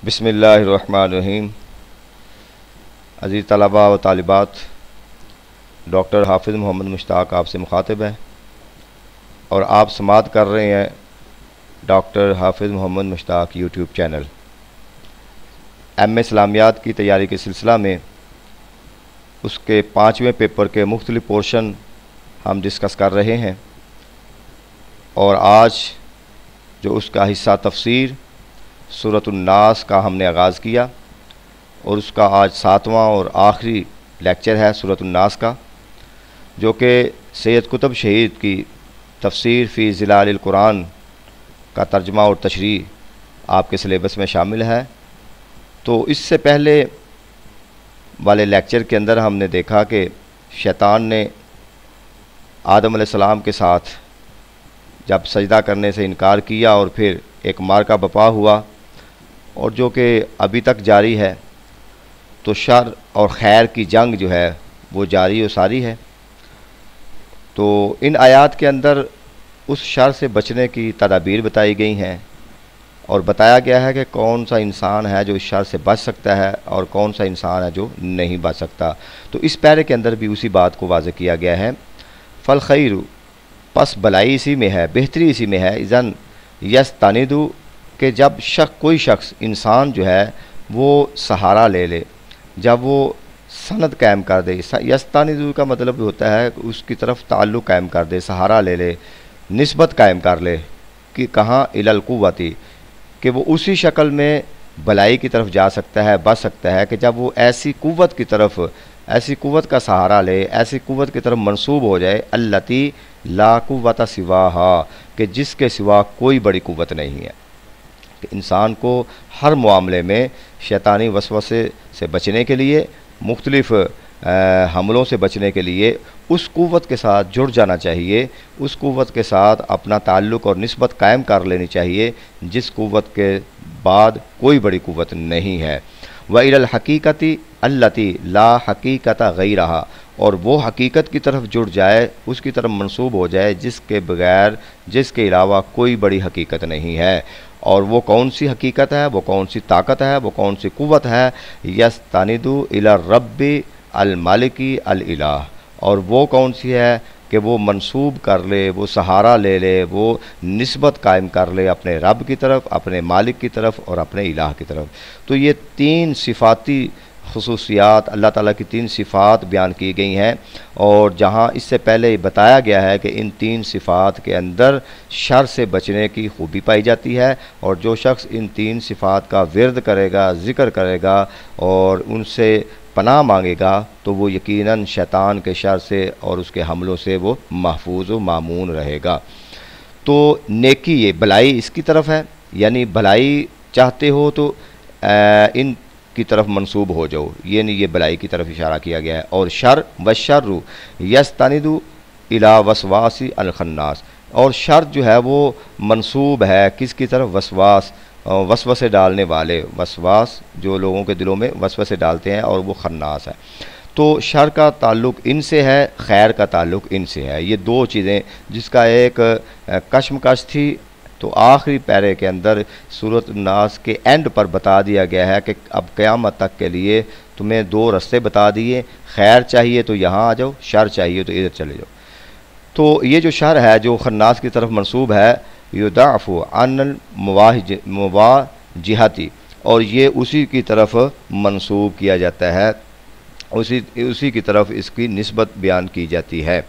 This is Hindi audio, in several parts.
बिस्मिल्लाहिर्रहमानिर्रहीम। अज़ीज़ तलबा व तालिबात, डॉक्टर हाफिज़ मोहम्मद मुश्ताक आपसे मुखातिब है और आप समाअत कर रहे हैं doctor Hafiz Mohammad Mushtaq YouTube channel. M A इस्लामियात की तैयारी के सिलसिला में उसके 5वें पेपर के मुख्तलिफ़ पोर्शन हम डिस्कस कर रहे हैं और आज जो उसका हिस्सा तफसीर सूरतुन्नास का हमने आगाज़ किया और उसका आज 7वां और आखिरी लेक्चर है सूरतुन्नास का, जो कि सैयद कुतुब शहीद की तफसीर फ़ी ज़िलालिल कुरान का तर्जमा और तशरीह आपके सिलेबस में शामिल है। तो इससे पहले वाले लेक्चर के अंदर हमने देखा कि शैतान ने आदम अलैहिस्सलाम के साथ जब सजदा करने से इनकार किया और फिर एक मार्का बपा हुआ और जो कि अभी तक जारी है, तो शर और खैर की जंग जो है वो जारी और सारी है। तो इन आयात के अंदर उस शर से बचने की तदाबीर बताई गई हैं और बताया गया है कि कौन सा इंसान है जो इस शर से बच सकता है और कौन सा इंसान है जो नहीं बच सकता। तो इस पैरे के अंदर भी उसी बात को वाज़ेह किया गया है। फल खैर, पस भलाई इसी में है, बेहतरी इसी में है। इज़न यस्तानिदु, कि जब कोई शख्स इंसान जो है वो सहारा ले ले, जब वो सनद कायम कर दे। यस्तानिदु का मतलब होता है उसकी तरफ ताल्लुक़ कायम कर दे, सहारा ले ले, निस्बत कायम कर ले कि कहाँ इलल कुव्वती, कि वो उसी शक्ल में भलाई की तरफ जा सकता है, बच सकता है कि जब वो ऐसी कुव्वत की तरफ, ऐसी कुव्वत का सहारा ले, ऐसी कुव्वत की तरफ मंसूब हो जाए, अल्लती ला कुव्वता सिवाहा, कि जिसके सिवा कोई बड़ी कुव्वत नहीं है। कि इंसान को हर मामले में शैतानी वसवसे से बचने के लिए, मुख्तलिफ़ हमलों से बचने के लिए उस कुव्वत के साथ जुड़ जाना चाहिए, उस कुव्वत के साथ अपना ताल्लुक़ और निस्बत कायम कर लेनी चाहिए जिस कुव्वत के बाद कोई बड़ी कुव्वत नहीं है। व इलल हकीकती अल्लती ला हकीकता गैरहा, और वो हकीकत की तरफ जुड़ जाए, उसकी तरफ मंसूब हो जाए जिसके बगैर, जिसके अलावा कोई बड़ी हकीकत नहीं है। और वो कौन सी हकीकत है, वो कौन सी ताकत है, वो कौन सी कुव्वत है? यस्तानिदु इला रब्बी अल मालिकी अल इलाह, और वो कौन सी है कि वो मंसूब कर ले, वो सहारा ले ले, वो निस्बत कायम कर ले अपने रब की तरफ, अपने मालिक की तरफ और अपने इलाह की तरफ। तो ये तीन सिफाती खुसूसियात, अल्लाह ताला की तीन सिफ़ात बयान की गई हैं और जहाँ इससे पहले बताया गया है कि इन तीन सिफ़ात के अंदर शर से बचने की खूबी पाई जाती है और जो शख्स इन तीन सिफ़ात का विर्द करेगा, ज़िक्र करेगा और उनसे पनाह मांगेगा तो वो यकीनन शैतान के शर से और उसके हमलों से वो महफूज व मामून रहेगा। तो नेकी, ये भलाई इसकी तरफ है, यानी भलाई चाहते हो तो इन की तरफ मंसूब हो जाओ, ये नहीं, ये भलाई की तरफ इशारा किया गया है। और शर व शर्रु यस्तानिदु इला वसवासी अल खन्नास, और शर जो है वो मंसूब है किसकी तरफ? वसवास, वसवसे डालने वाले, वसवास जो लोगों के दिलों में वसवसे डालते हैं और वो खन्नास है। तो शर का ताल्लुक़ इनसे है, खैर का ताल्लुक़ इनसे है। ये दो चीज़ें जिसका एक कशमकश थी, तो आखिरी पैरे के अंदर सूरत नास के एंड पर बता दिया गया है कि अब क़यामत तक के लिए तुम्हें दो रास्ते बता दिए, खैर चाहिए तो यहाँ आ जाओ, शर चाहिए तो इधर चले जाओ। तो ये जो शर है जो खन्नास की तरफ मंसूब है, युदाफ़ु अन मुवाजिहती, और ये उसी की तरफ मंसूब किया जाता है, उसी की तरफ इसकी निस्बत बयान की जाती है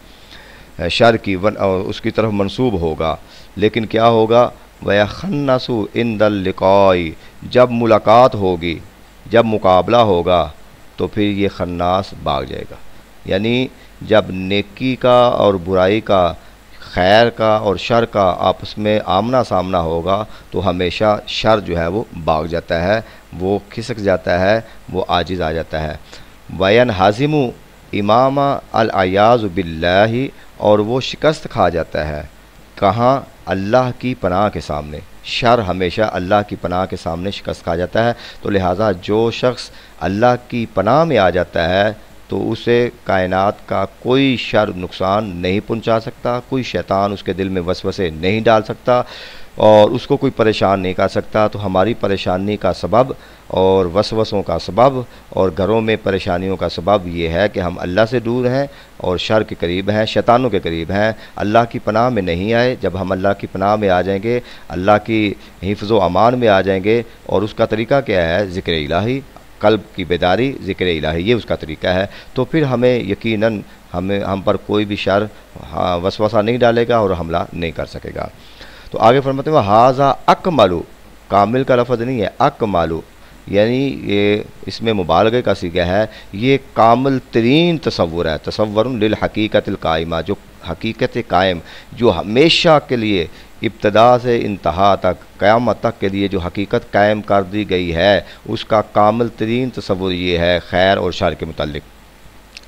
शर की, और उसकी तरफ मंसूब होगा। लेकिन क्या होगा? वह खन्नसु इंदल लिकाई, जब मुलाकात होगी, जब मुकाबला होगा तो फिर ये खन्नास भाग जाएगा। यानी जब नेकी का और बुराई का, खैर का और शर का आपस में आमना सामना होगा तो हमेशा शर जो है वो भाग जाता है, वो खिसक जाता है, वो आजिज़ आ जाता है। वयन हाजिमु इमामा अल अयाज़ु बिल्लाहि, और वो शिकस्त खा जाता है कहाँ? अल्लाह की पनाह के सामने। शर हमेशा अल्लाह की पनाह के सामने शिकस्त खा जाता है। तो लिहाजा जो शख्स अल्लाह की पनाह में आ जाता है तो उसे कायनात का कोई शर नुकसान नहीं पहुंचा सकता, कोई शैतान उसके दिल में वसवसे नहीं डाल सकता, और उसको कोई परेशान नहीं कर सकता। तो हमारी परेशानी का सबब और वसवसों का सबब और घरों में परेशानियों का सबब ये है कि हम अल्लाह से दूर हैं और शर के करीब हैं, शैतानों के करीब हैं, अल्लाह की पनाह में नहीं आए। जब हम अल्लाह की पनाह में आ जाएंगे, अल्लाह की हिफ्ज़ व अमान में आ जाएंगे, और उसका तरीका क्या है? ज़िक्र इलाही, कल्ब की बेदारी, ज़िक्र इलाही, ये उसका तरीका है। तो फिर हमें यकीनन हम पर कोई भी शर वसवसा नहीं डालेगा और हमला नहीं कर सकेगा। तो आगे फरमाते हैं हाजा अकमलु, कामिल का लफ्ज़ नहीं है, अकमलु, यानी ये इसमें मुबालगे का सीगा है, ये कामिल तरीन तसव्वुर है। तसव्वुरुन लिल हकीकतिल कायमा, जो हकीकत कायम, जो हमेशा के लिए इब्तदा से इंतहा तक, क़यामत तक के लिए जो हकीकत कायम कर दी गई है, उसका कामिल तरीन तसव्वुर ये है खैर और शर के मुतल्लिक़,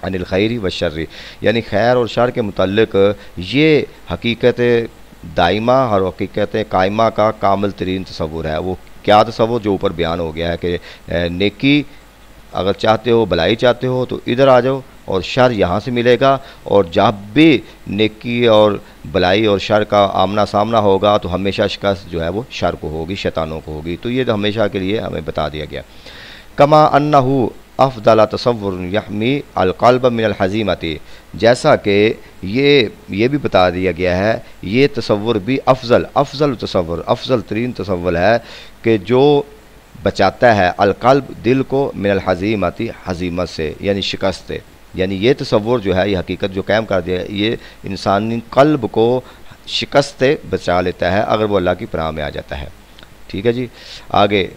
अनिल खैरी व शर्री, यानी खैर और शर के मुतल्लिक़ ये हकीकत दाइमा और हकीकत कायमा का कामिल तरीन तसव्वुर है। वो क्या तसव्वुर? जो ऊपर बयान हो गया है कि नेकी अगर चाहते हो, भलाई चाहते हो तो इधर आ जाओ और शर यहाँ से मिलेगा, और जब भी नेकी और भलाई और शर का आमना सामना होगा तो हमेशा शिकस्त जो है वो शर को होगी, शैतानों को होगी। तो ये तो हमेशा के लिए हमें बता दिया गया। कमा अन्नहु अफ़दल तसव्वुर यहमी अलक़ल्ब मिनल हज़ीमति, जैसा कि ये भी बता दिया गया है, ये तसव्वुर भी अफ़ज़ल तसव्वुर, अफ़ज़ल तरीन तसव्वुर है कि जो बचाता है अलक़ल्ब, दिल को, मिनल हज़ीमति, हज़ीमत से यानी शिकस्त से। यानी ये तसव्वुर जो है, ये हकीकत जो कायम कर दिया, ये इंसानी कल्ब को शिकस्त से बचा लेता है अगर वो अल्लाह की पनाह में आ जाता है। ठीक है जी। आगे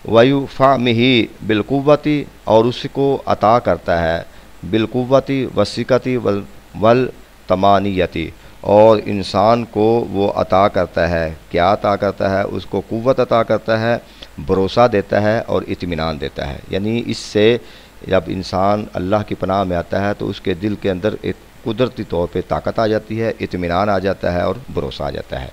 वयुफ़ामिही बिलकुव्वती, और उसको अता करता है बिलकुव्वती वसीकती वल तमानियती, और इंसान को वो अता करता है, क्या अता करता है? उसको कुव्वत अता करता है, भरोसा देता है और इत्मीनान देता है। यानी इससे जब इंसान अल्लाह की पनाह में आता है तो उसके दिल के अंदर एक कुदरती तौर पे ताकत आ जाती है, इत्मीनान आ जाता है और भरोसा आ जाता है।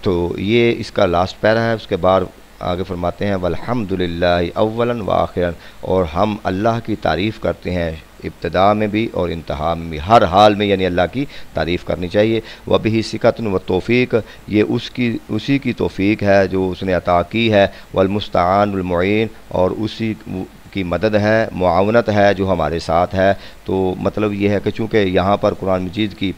तो ये इसका लास्ट पैरा है। उसके बाद आगे फरमाते हैं वल्हम्दुलिल्लाहि अव्वलन व आखिरन, और हम अल्लाह की तारीफ़ करते हैं इब्तिदा में भी और इंतहा में भी, हर हाल में, यानी अल्लाह की तारीफ़ करनी चाहिए। वह भी सिकतन व तौफ़ीक़, ये उसी की तौफ़ीक़ है जो उसने अता की है। वल्मुस्ताआन वल मुईन, और उसी की मदद है, मुआवनत है जो हमारे साथ है। तो मतलब ये है कि चूँकि यहाँ पर कुरान मजीद की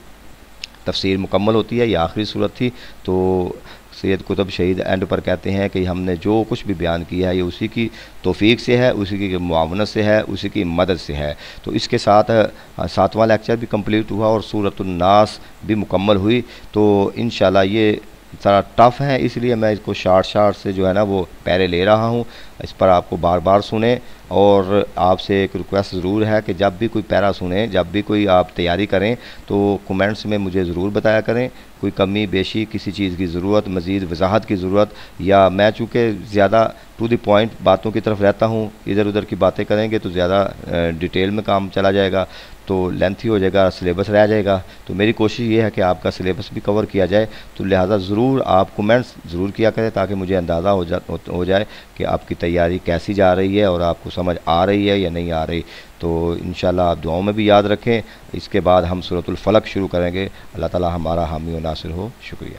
तफसीर मुकम्मल होती है, ये आखिरी सूरत थी, तो सैयद कुतुब शहीद एंड पर कहते हैं कि हमने जो कुछ भी बयान किया है ये उसी की तौफ़ीक़ से है, उसी की मुआवनत से है, उसी की मदद से है। तो इसके साथ 7वां लेक्चर भी कंप्लीट हुआ और सूरतुन नास भी मुकम्मल हुई। तो इंशाल्लाह ये ज़रा टफ़ है, इसलिए मैं इसको शार्ट से जो है ना वो पैरे ले रहा हूँ। इस पर आपको बार बार सुने, और आपसे एक रिक्वेस्ट ज़रूर है कि जब भी कोई पैरा सुने, जब भी कोई आप तैयारी करें तो कमेंट्स में मुझे ज़रूर बताया करें। कोई कमी बेशी, किसी चीज़ की ज़रूरत, मज़ीद वजाहत की ज़रूरत, या मैं चूँकि ज़्यादा टू द पॉइंट बातों की तरफ रहता हूँ, इधर उधर की बातें करेंगे तो ज़्यादा डिटेल में काम चला जाएगा, तो लेंथी हो जाएगा, सिलेबस रह जाएगा। तो मेरी कोशिश ये है कि आपका सिलेबस भी कवर किया जाए। तो लिहाजा ज़रूर आप कमेंट्स ज़रूर किया करें ताकि मुझे अंदाज़ा हो जाए कि आपकी तैयारी कैसी जा रही है और आपको समझ आ रही है या नहीं आ रही। तो इंशाल्लाह आप दुआओं में भी याद रखें। इसके बाद हम सूरतुल फलक शुरू करेंगे। अल्लाह ताला हमारा हामी व नासिर हो। शुक्रिया।